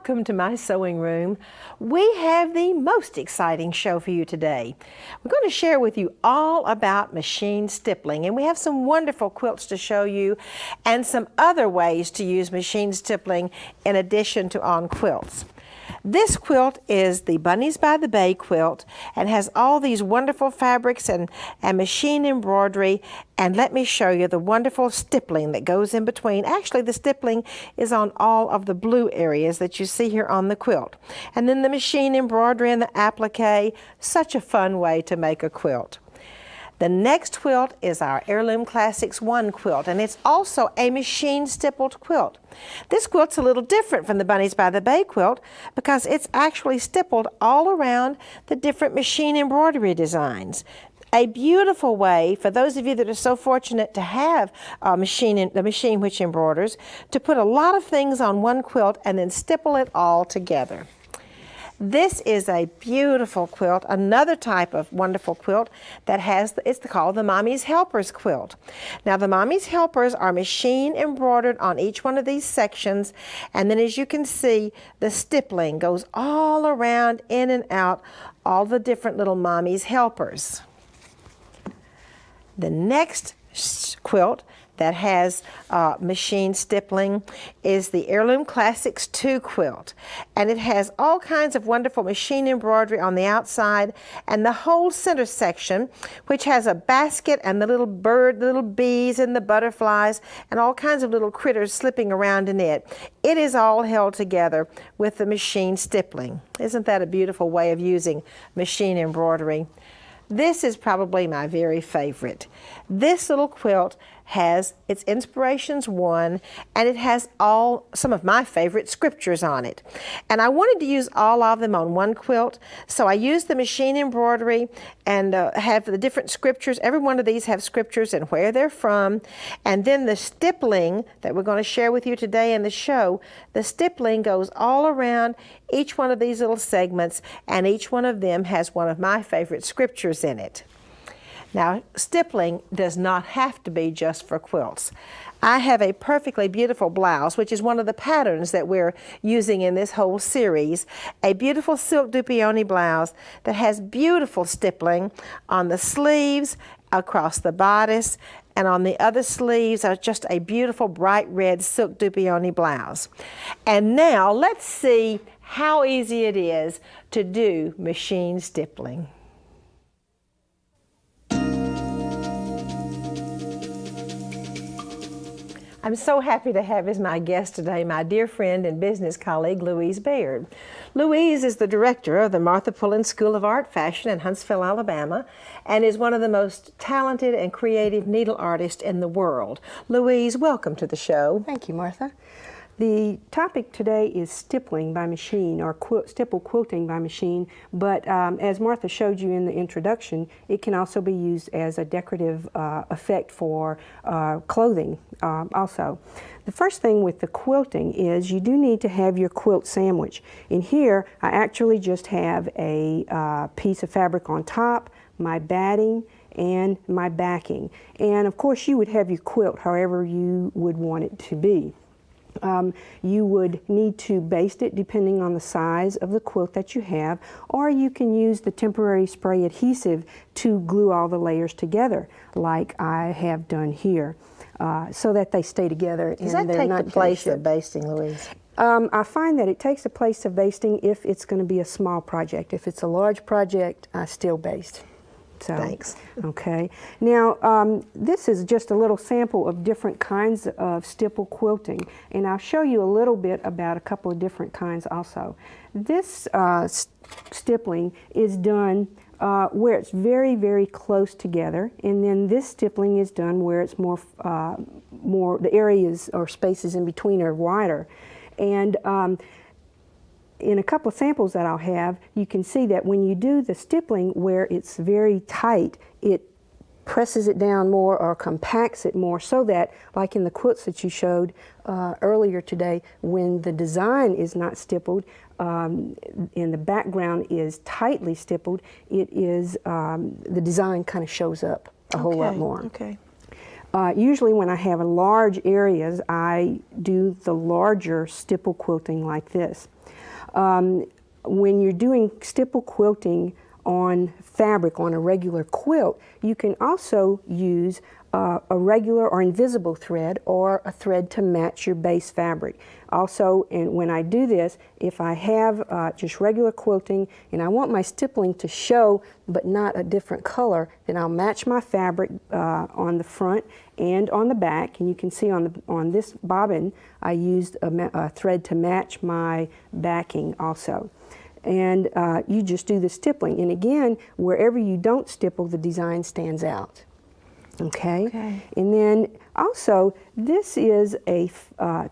welcome to my sewing room. We have the most exciting show for you today. We're going to share with you all about machine stippling, and we have some wonderful quilts to show you and some other ways to use machine stippling in addition to on quilts. This quilt is the Bunnies by the Bay quilt and has all these wonderful fabrics and machine embroidery. And let me show you the wonderful stippling that goes in between. Actually, the stippling is on all of the blue areas that you see here on the quilt. And then the machine embroidery and the applique. Such a fun way to make a quilt. The next quilt is our Heirloom Classics 1 quilt, and it's also a machine stippled quilt. This quilt's a little different from the Bunnies by the Bay quilt because it's actually stippled all around the different machine embroidery designs. A beautiful way for those of you that are so fortunate to have the machine which embroiders, to put a lot of things on one quilt and then stipple it all together. This is a beautiful quilt, another type of wonderful quilt that it's called the Mommy's Helpers quilt. Now the Mommy's Helpers are machine embroidered on each one of these sections, and then as you can see, the stippling goes all around, in and out, all the different little Mommy's Helpers. The next quilt that has machine stippling is the Heirloom Classics 2 quilt. And it has all kinds of wonderful machine embroidery on the outside and the whole center section, which has a basket and the little bird, the little bees and the butterflies and all kinds of little critters slipping around in it. It is all held together with the machine stippling. Isn't that a beautiful way of using machine embroidery? This is probably my very favorite. This little quilt has its Inspirations 1, and it has some of my favorite scriptures on it. And I wanted to use all of them on one quilt, so I used the machine embroidery and have the different scriptures. Every one of these have scriptures and where they're from. And then the stippling that we're going to share with you today in the show, the stippling goes all around each one of these little segments, and each one of them has one of my favorite scriptures in it. Now, stippling does not have to be just for quilts. I have a perfectly beautiful blouse, which is one of the patterns that we're using in this whole series, a beautiful silk dupioni blouse that has beautiful stippling on the sleeves, across the bodice, and on the other sleeves are just a beautiful bright red silk dupioni blouse. And now let's see how easy it is to do machine stippling. I'm so happy to have as my guest today my dear friend and business colleague, Louise Baird. Louise is the director of the Martha Pullen School of Art Fashion in Huntsville, Alabama, and is one of the most talented and creative needle artists in the world. Louise, welcome to the show. Thank you, Martha. The topic today is stippling by machine, or stipple quilting by machine, but as Martha showed you in the introduction, it can also be used as a decorative effect for clothing also. The first thing with the quilting is you do need to have your quilt sandwich. In here, I actually just have a piece of fabric on top, my batting, and my backing. And of course, you would have your quilt however you would want it to be. You would need to baste it depending on the size of the quilt that you have, or you can use the temporary spray adhesive to glue all the layers together, like I have done here, so that they stay together. Does that take the place of basting, Louise? I find that it takes the place of basting if it's going to be a small project. If it's a large project, I still baste. So, thanks. Okay. Now, this is just a little sample of different kinds of stipple quilting, and I'll show you a little bit about a couple of different kinds also. This stippling is done where it's very, very close together, and then this stippling is done where it's more the areas or spaces in between are wider. And in a couple of samples that I'll have, you can see that when you do the stippling where it's very tight, it presses it down more or compacts it more, so that, like in the quilts that you showed earlier today, when the design is not stippled and the background is tightly stippled, it is the design kind of shows up a whole lot more. Okay. Usually when I have large areas, I do the larger stipple quilting like this. When you're doing stipple quilting on fabric, on a regular quilt, you can also use a regular or invisible thread or a thread to match your base fabric. Also, and when I do this, if I have just regular quilting and I want my stippling to show but not a different color, then I'll match my fabric on the front and on the back. And you can see on this bobbin, I used a thread to match my backing also. And you just do the stippling. And again, wherever you don't stipple, the design stands out. Okay? And then also, this is a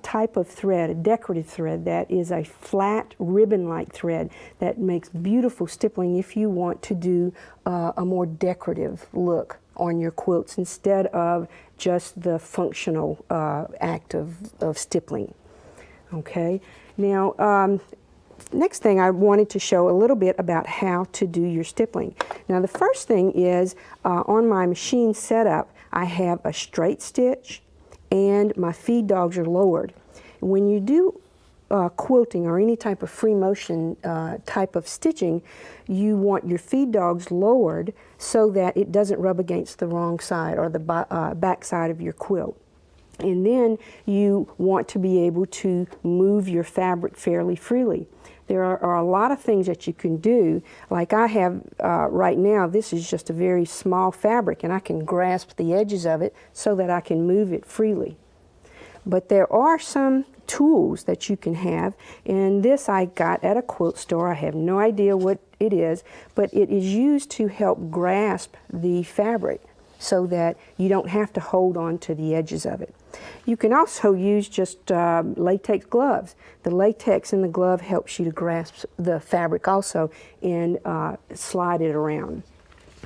type of thread, a decorative thread, that is a flat ribbon-like thread that makes beautiful stippling if you want to do a more decorative look on your quilts instead of just the functional act of stippling. Okay? Now, next thing, I wanted to show a little bit about how to do your stippling. Now the first thing is on my machine setup, I have a straight stitch and my feed dogs are lowered. When you do quilting or any type of free motion type of stitching, you want your feed dogs lowered so that it doesn't rub against the wrong side or the back side of your quilt. And then you want to be able to move your fabric fairly freely. There are a lot of things that you can do. Like I have right now, this is just a very small fabric and I can grasp the edges of it so that I can move it freely. But there are some tools that you can have, and this I got at a quilt store. I have no idea what it is, but it is used to help grasp the fabric so that you don't have to hold on to the edges of it. You can also use just latex gloves. The latex in the glove helps you to grasp the fabric also and slide it around.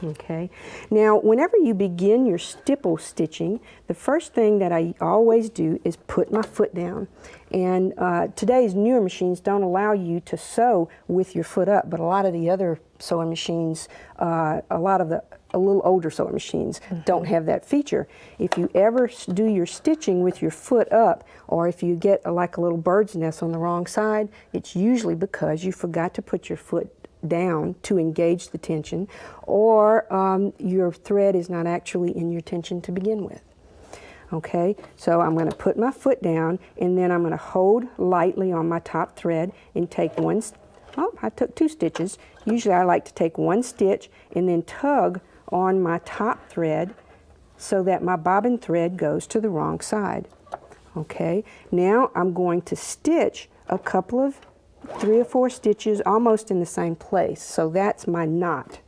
Okay. Now, whenever you begin your stipple stitching, the first thing that I always do is put my foot down. And today's newer machines don't allow you to sew with your foot up, but a lot of the other sewing machines, a little older sewing machines don't have that feature. If you ever do your stitching with your foot up, or if you get like a little bird's nest on the wrong side, it's usually because you forgot to put your foot down to engage the tension, or your thread is not actually in your tension to begin with. Okay, so I'm going to put my foot down and then I'm going to hold lightly on my top thread and take I took 2 stitches. Usually I like to take 1 stitch and then tug on my top thread so that my bobbin thread goes to the wrong side. Okay, now I'm going to stitch a couple of 3 or 4 stitches almost in the same place. So that's my knot.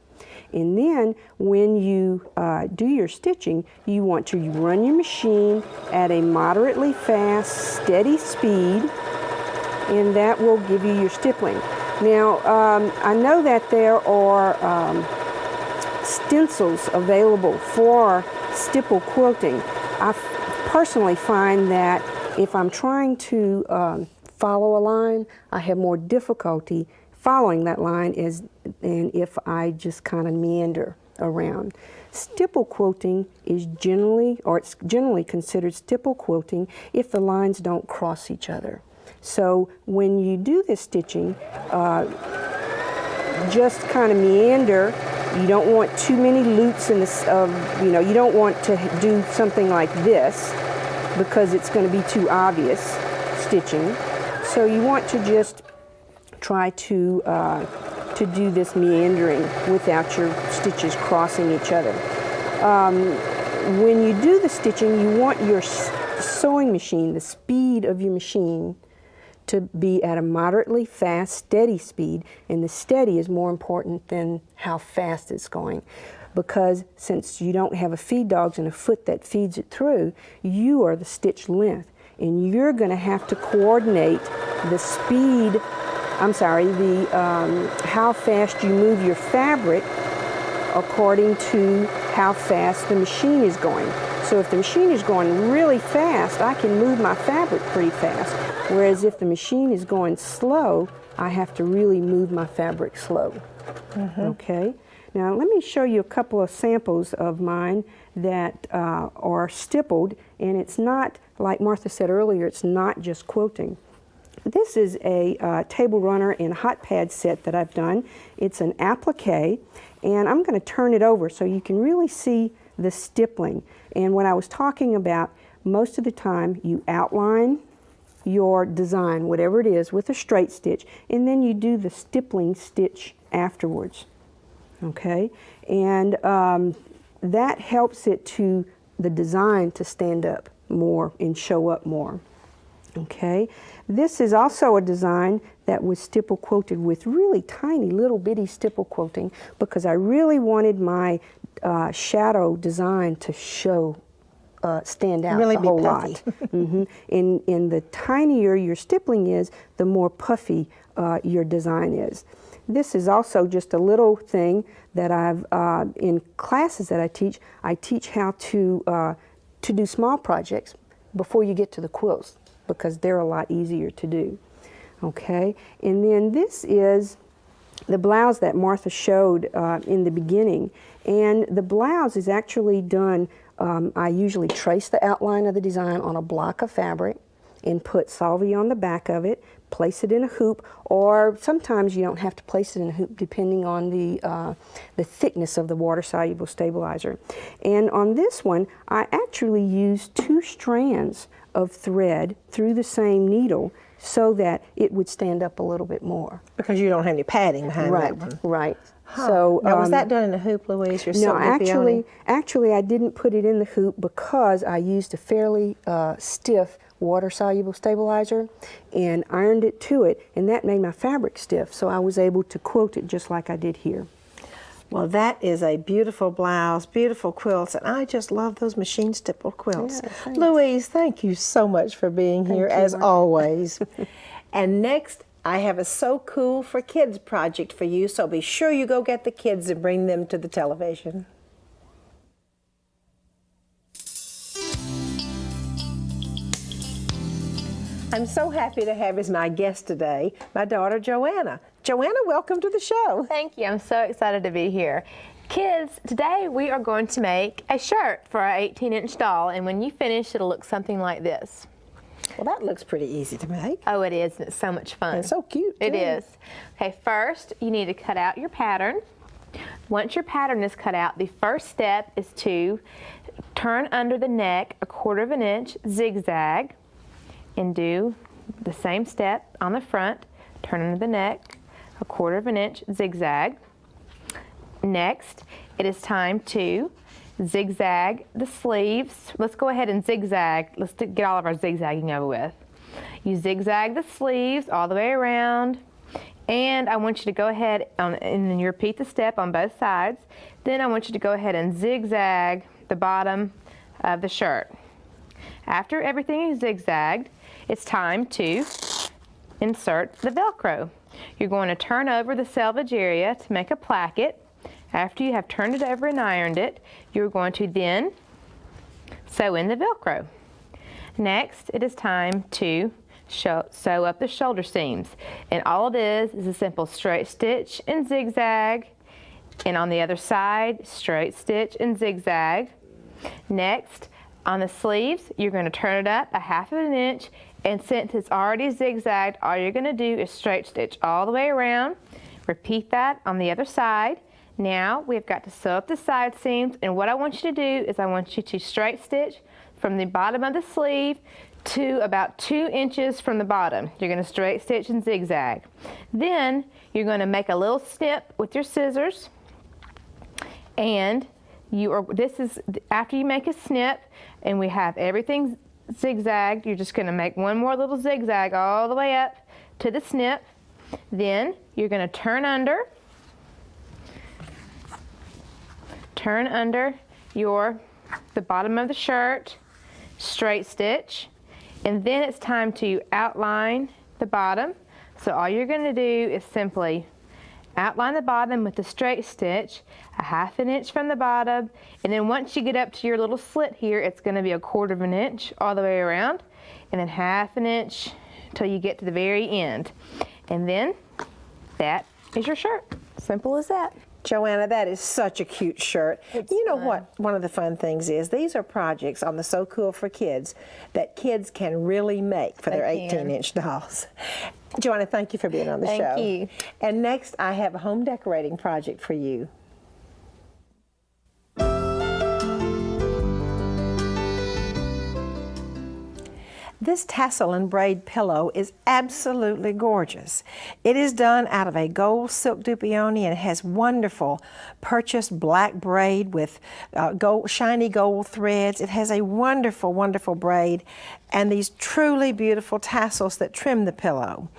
And then when you do your stitching, you want to run your machine at a moderately fast, steady speed, and that will give you your stippling. Now, I know that there are stencils available for stipple quilting. I personally find that if I'm trying to follow a line, I have more difficulty following that line than if I just kind of meander around. Stipple quilting is it's generally considered stipple quilting if the lines don't cross each other. So when you do this stitching, just kind of meander. You don't want too many loops in this, you don't want to do something like this because it's going to be too obvious stitching. So you want to just try to do this meandering without your stitches crossing each other. When you do the stitching, you want your sewing machine, the speed of your machine, to be at a moderately fast, steady speed, and the steady is more important than how fast it's going. Because since you don't have a feed dogs and a foot that feeds it through, you are the stitch length, and you're going to have to coordinate the speed, how fast you move your fabric according to how fast the machine is going. So if the machine is going really fast, I can move my fabric pretty fast. Whereas if the machine is going slow, I have to really move my fabric slow. Okay? Now let me show you a couple of samples of mine that are stippled, and it's not, like Martha said earlier, it's not just quilting. This is a table runner and hot pad set that I've done. It's an applique, and I'm going to turn it over so you can really see the stippling. And what I was talking about, most of the time you outline your design, whatever it is, with a straight stitch, and then you do the stippling stitch afterwards. Okay, and that helps the design to stand up more and show up more. Okay, this is also a design that was stipple quilted with really tiny little bitty stipple quilting because I really wanted my shadow design to stand out really a whole puffy. lot. In the tinier your stippling is, the more puffy your design is. This is also just a little thing that I've, in classes that I teach how to do small projects before you get to the quilts, because they're a lot easier to do. Okay, and then this is the blouse that Martha showed in the beginning, and the blouse is actually done, I usually trace the outline of the design on a block of fabric and put salvia on the back of it, place it in a hoop, or sometimes you don't have to place it in a hoop depending on the thickness of the water-soluble stabilizer. And on this one, I actually used 2 strands of thread through the same needle so that it would stand up a little bit more. Because you don't have any padding behind that one. Right. Huh. So now, was that done in a hoop, Louise? No, actually I didn't put it in the hoop because I used a fairly stiff water-soluble stabilizer and ironed it to it, and that made my fabric stiff, so I was able to quilt it just like I did here. Well, that is a beautiful blouse, beautiful quilts, and I just love those machine stipple quilts. Yeah, Louise, thank you so much for being here, as always. And next, I have a So Cool for Kids project for you, so be sure you go get the kids and bring them to the television. I'm so happy to have as my guest today my daughter Joanna. Joanna, welcome to the show. Thank you. I'm so excited to be here. Kids, today we are going to make a shirt for our 18-inch doll, and when you finish, it'll look something like this. Well, that looks pretty easy to make. Oh, it is, and it's so much fun. It's so cute, too. It is. Okay, first you need to cut out your pattern. Once your pattern is cut out, the first step is to turn under the neck 1/4 inch zigzag, and do the same step on the front. Turn under the neck 1/4 inch zigzag. Next, it is time to zigzag the sleeves. Let's go ahead and zigzag. Let's get all of our zigzagging over with. You zigzag the sleeves all the way around, and I want you to go ahead and then you repeat the step on both sides. Then I want you to go ahead and zigzag the bottom of the shirt. After everything is zigzagged, it's time to insert the Velcro. You're going to turn over the selvage area to make a placket. After you have turned it over and ironed it, you're going to then sew in the Velcro. Next, it is time to sew up the shoulder seams. And all it is a simple straight stitch and zigzag. And on the other side, straight stitch and zigzag. Next, on the sleeves, you're going to turn it up 1/2 inch, and since it's already zigzagged, all you're going to do is straight stitch all the way around. Repeat that on the other side. Now we've got to sew up the side seams, and what I want you to do is I want you to straight stitch from the bottom of the sleeve to about 2 inches from the bottom. You're going to straight stitch and zigzag. Then you're going to make a little snip with your scissors, and this is after you make a snip and we have everything zigzagged, you're just going to make one more little zigzag all the way up to the snip. Then you're going to turn under the bottom of the shirt, straight stitch, and then it's time to outline the bottom. So all you're going to do is simply outline the bottom with the straight stitch 1/2 inch from the bottom, and then once you get up to your little slit here, it's going to be 1/4 inch all the way around, and then 1/2 inch till you get to the very end. And then that is your shirt. Simple as that. Joanna, that is such a cute shirt. You know what? One of the fun things is these are projects on the So Cool for Kids that kids can really make for their 18-inch dolls. Joanna, thank you for being on the show. Thank you. And next, I have a home decorating project for you. This tassel and braid pillow is absolutely gorgeous. It is done out of a gold silk dupioni and it has wonderful purchased black braid with shiny gold threads. It has a wonderful, wonderful braid and these truly beautiful tassels that trim the pillow.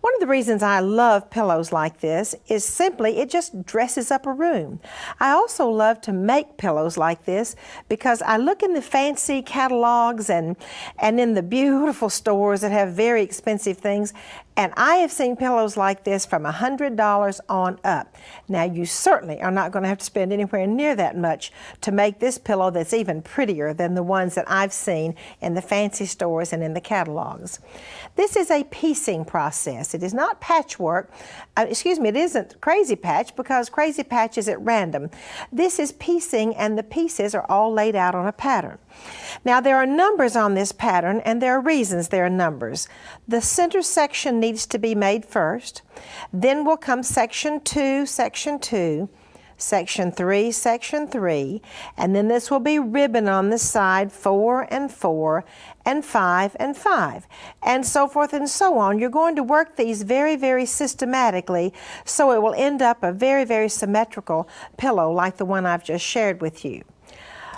One of the reasons I love pillows like this is simply it just dresses up a room. I also love to make pillows like this because I look in the fancy catalogs and in the beautiful stores that have very expensive things, and I have seen pillows like this from $100 on up. Now you certainly are not going to have to spend anywhere near that much to make this pillow that's even prettier than the ones that I've seen in the fancy stores and in the catalogs. This is a piecing process. It is not patchwork. It isn't crazy patch because crazy patch is at random. This is piecing and the pieces are all laid out on a pattern. Now there are numbers on this pattern and there are reasons there are numbers. The center section needs to be made first. Then will come section 2, section 2, section 3, section 3, and then this will be ribbon on the side 4 and 4 and 5 and 5 and so forth and so on. You're going to work these very, very systematically so it will end up a very, very symmetrical pillow like the one I've just shared with you.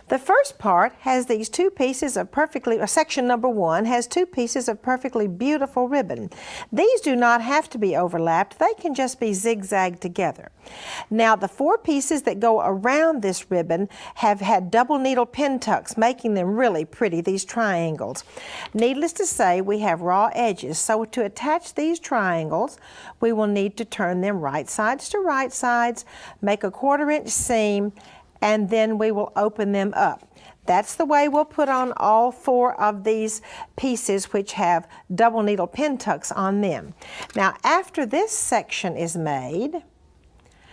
The first part has these two pieces of section number 1 has two pieces of perfectly beautiful ribbon. These do not have to be overlapped. They can just be zigzagged together. Now the 4 pieces that go around this ribbon have had double needle pin tucks, making them really pretty, these triangles. Needless to say, we have raw edges, so to attach these triangles, we will need to turn them right sides to right sides, make a 1/4 inch seam, and then we will open them up. That's the way we'll put on all 4 of these pieces which have double needle pin tucks on them. Now after this section is made,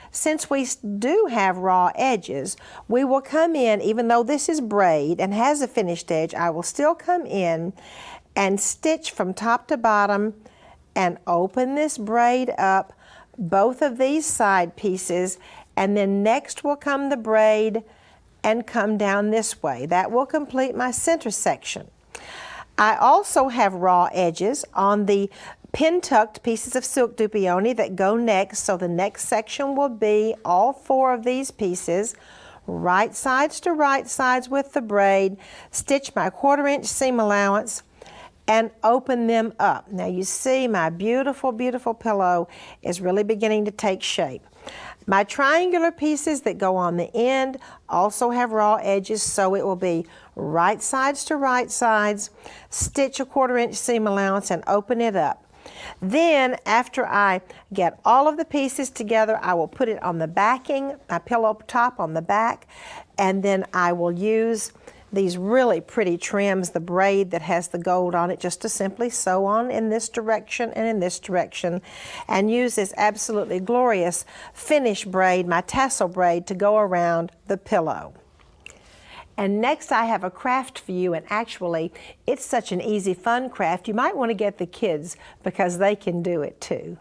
since we do have raw edges, we will come in, even though this is braid and has a finished edge, I will still come in and stitch from top to bottom and open this braid up, both of these side pieces, and then next will come the braid and come down this way. That will complete my center section. I also have raw edges on the pin tucked pieces of silk dupioni that go next, so the next section will be all 4 of these pieces, right sides to right sides with the braid, stitch my 1/4 inch seam allowance, and open them up. Now you see my beautiful, beautiful pillow is really beginning to take shape. My triangular pieces that go on the end also have raw edges, so it will be right sides to right sides, stitch a 1/4 inch seam allowance and open it up. Then after I get all of the pieces together, I will put it on the backing, my pillow top on the back, and then I will use these really pretty trims, the braid that has the gold on it, just to simply sew on in this direction and in this direction, and use this absolutely glorious finish braid, my tassel braid, to go around the pillow. And next I have a craft for you, and actually it's such an easy, fun craft, you might want to get the kids because they can do it too.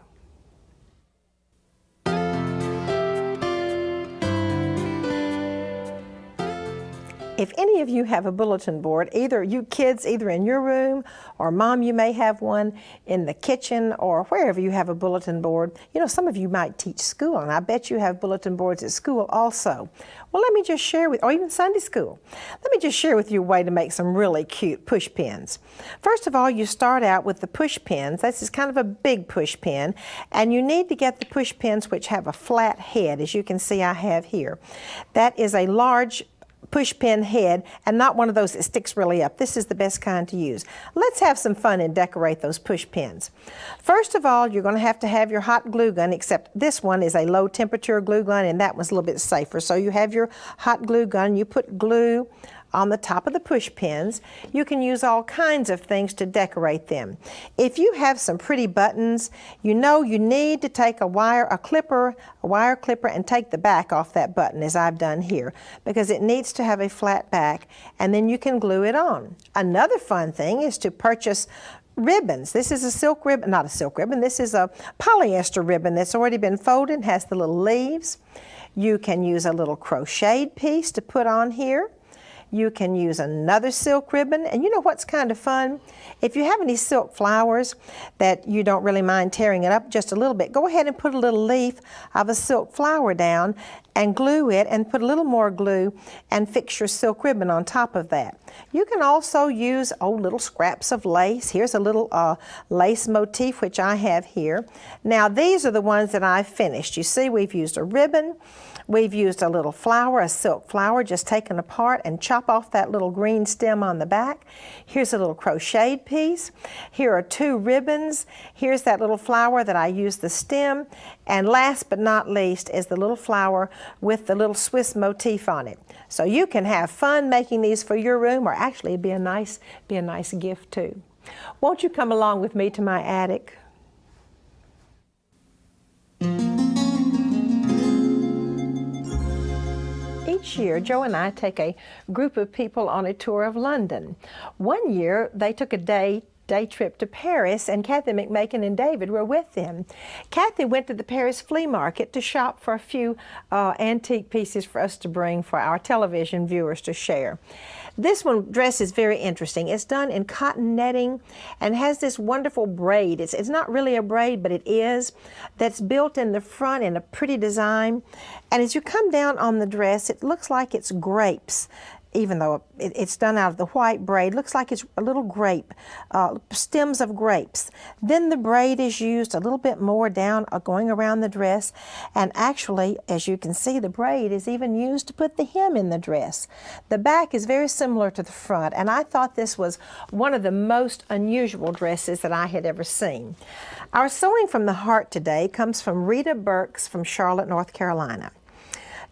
If any of you have a bulletin board, either you kids, either in your room, or Mom, you may have one in the kitchen, or wherever you have a bulletin board. You know, some of you might teach school, and I bet you have bulletin boards at school also. Well, let me just share with, or even Sunday school, let me just share with you a way to make some really cute push pins. First of all, you start out with the push pins. This is kind of a big push pin, and you need to get the push pins which have a flat head, as you can see I have here. That is a large push pin head and not one of those that sticks really up. This is the best kind to use. Let's have some fun and decorate those push pins. First of all, you're going to have your hot glue gun, except this one is a low temperature glue gun and that one's a little bit safer. So you have your hot glue gun, you put glue on the top of the push pins. You can use all kinds of things to decorate them. If you have some pretty buttons, you know you need to take a wire clipper, and take the back off that button, as I've done here, because it needs to have a flat back, and then you can glue it on. Another fun thing is to purchase ribbons. This is a silk ribbon, not a silk ribbon, this is a polyester ribbon that's already been folded and has the little leaves. You can use a little crocheted piece to put on here. You can use another silk ribbon, and you know what's kind of fun? If you have any silk flowers that you don't really mind tearing it up just a little bit, go ahead and put a little leaf of a silk flower down and glue it, and put a little more glue and fix your silk ribbon on top of that. You can also use little scraps of lace. Here's a little lace motif, which I have here. Now these are the ones that I've finished. You see, we've used a ribbon. We've used a little flower, a silk flower, just taken apart, and chop off that little green stem on the back. Here's a little crocheted piece. Here are 2 ribbons. Here's that little flower that I used the stem. And last but not least is the little flower with the little Swiss motif on it. So you can have fun making these for your room, or actually it'd be a nice gift too. Won't you come along with me to my attic? Each year, Joe and I take a group of people on a tour of London. One year, they took a day trip to Paris, and Kathy McMakin and David were with them. Kathy went to the Paris flea market to shop for a few antique pieces for us to bring for our television viewers to share. This dress is very interesting. It's done in cotton netting and has this wonderful braid. It's not really a braid, but it is. That's built in the front in a pretty design. And as you come down on the dress, it looks like it's grapes. Even though it's done out of the white braid, looks like it's a little grape, stems of grapes. Then the braid is used a little bit more down, going around the dress, and actually, as you can see, the braid is even used to put the hem in the dress. The back is very similar to the front, and I thought this was one of the most unusual dresses that I had ever seen. Our Sewing from the Heart today comes from Rita Burks from Charlotte, North Carolina.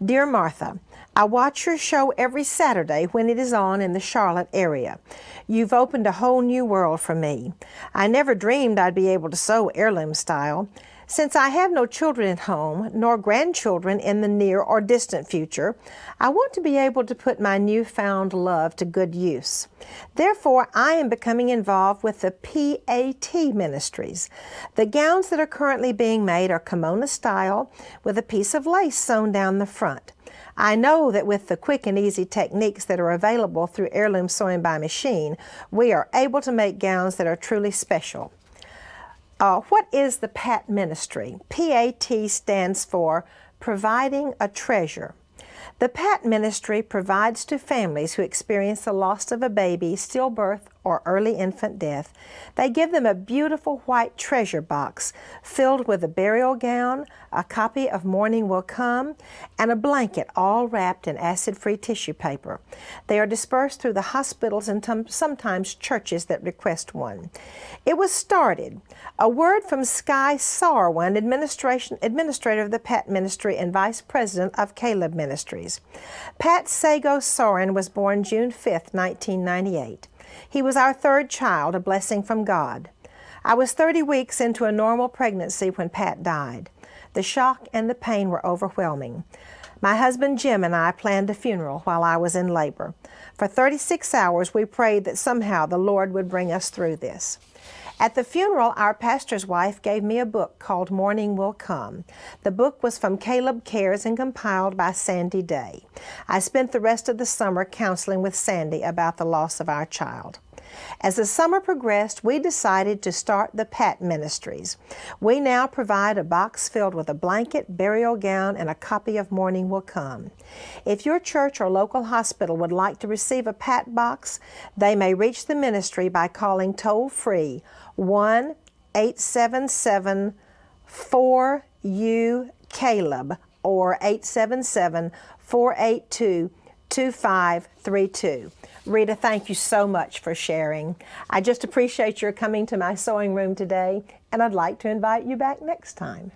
Dear Martha, I watch your show every Saturday when it is on in the Charlotte area. You've opened a whole new world for me. I never dreamed I'd be able to sew heirloom style. Since I have no children at home, nor grandchildren in the near or distant future, I want to be able to put my newfound love to good use. Therefore, I am becoming involved with the PAT ministries. The gowns that are currently being made are kimono style with a piece of lace sewn down the front. I know that with the quick and easy techniques that are available through Heirloom Sewing by Machine, we are able to make gowns that are truly special. What is the PAT ministry? PAT stands for Providing a Treasure. The PAT ministry provides to families who experience the loss of a baby, stillbirth, or early infant death. They give them a beautiful white treasure box filled with a burial gown, a copy of Morning Will Come, and a blanket all wrapped in acid-free tissue paper. They are dispersed through the hospitals and sometimes churches that request one. It was started. A word from Sky Sarwin, administrator of the PAT Ministry and Vice President of Caleb Ministries. Pat Sago Soren was born June 5, 1998. He was our 3rd child, a blessing from God. I was 30 weeks into a normal pregnancy when Pat died. The shock and the pain were overwhelming. My husband Jim and I planned a funeral while I was in labor. For 36 hours we prayed that somehow the Lord would bring us through this. At the funeral, our pastor's wife gave me a book called Morning Will Come. The book was from Caleb Cares and compiled by Sandy Day. I spent the rest of the summer counseling with Sandy about the loss of our child. As the summer progressed, we decided to start the PAT Ministries. We now provide a box filled with a blanket, burial gown, and a copy of Morning Will Come. If your church or local hospital would like to receive a PAT box, they may reach the ministry by calling toll-free 1-877-4U-CALEB or 877-482-2532. Rita, thank you so much for sharing. I just appreciate your coming to my sewing room today, and I'd like to invite you back next time.